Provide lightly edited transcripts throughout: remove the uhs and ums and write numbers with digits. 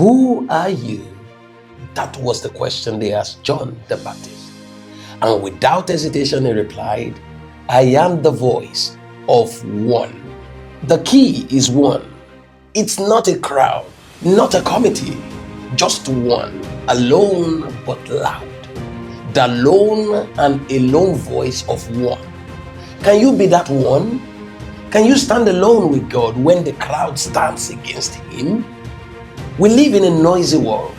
Who are you? That was the question they asked John the Baptist. And without hesitation, he replied, I am the voice of one. The key is one. It's not a crowd, not a committee, just one, alone but loud. The lone and alone voice of one. Can you be that one? Can you stand alone with God when the crowd stands against him? We live in a noisy world,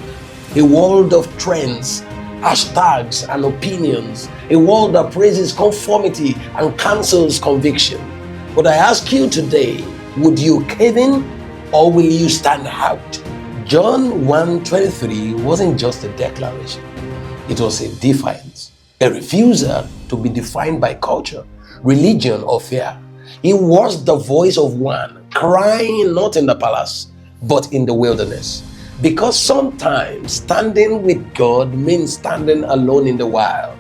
a world of trends, hashtags and opinions, a world that praises conformity and cancels conviction. But I ask you today, would you cave in or will you stand out? John 1:23 wasn't just a declaration. It was a defiance, a refusal to be defined by culture, religion, or fear. It was the voice of one crying not in the palace, but in the wilderness. Because sometimes standing with God means standing alone in the wild.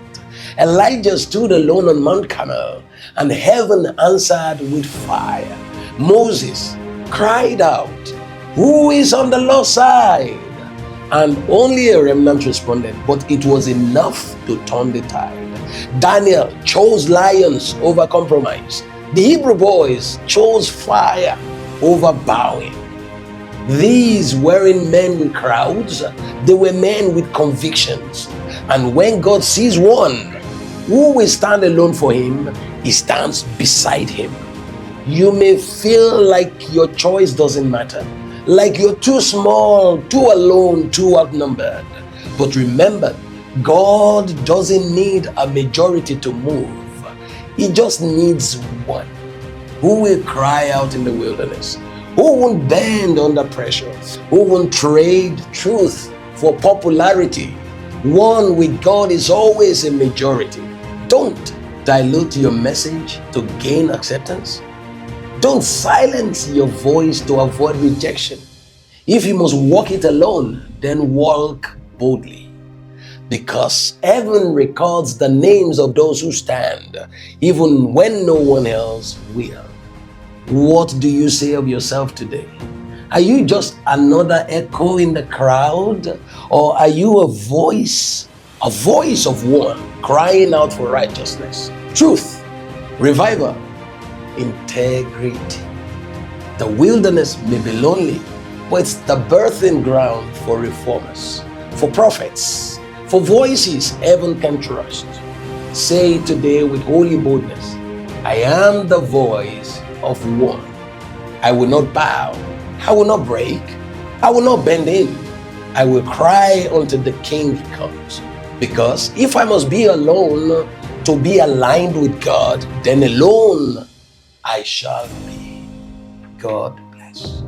Elijah stood alone on Mount Carmel, and heaven answered with fire. Moses cried out, "Who is on the Lord's side?" And only a remnant responded, but it was enough to turn the tide. Daniel chose lions over compromise. The Hebrew boys chose fire over bowing. These weren't men with crowds, they were men with convictions. And when God sees one who will stand alone for him, he stands beside him. You may feel like your choice doesn't matter, like you're too small, too alone, too outnumbered. But remember, God doesn't need a majority to move. He just needs one who will cry out in the wilderness, who won't bend under pressure, who won't trade truth for popularity. One with God is always a majority. Don't dilute your message to gain acceptance. Don't silence your voice to avoid rejection. If you must walk it alone, then walk boldly. Because heaven records the names of those who stand, even when no one else will. What do you say of yourself today? Are you just another echo in the crowd? Or are you a voice of one crying out for righteousness, truth, revival, integrity? The wilderness may be lonely, but it's the birthing ground for reformers, for prophets, for voices heaven can trust. Say today with holy boldness, I am the voice of one. I will not bow, I will not break, I will not bend in. I will cry until the King comes. Because if I must be alone to be aligned with God, then alone I shall be. God bless.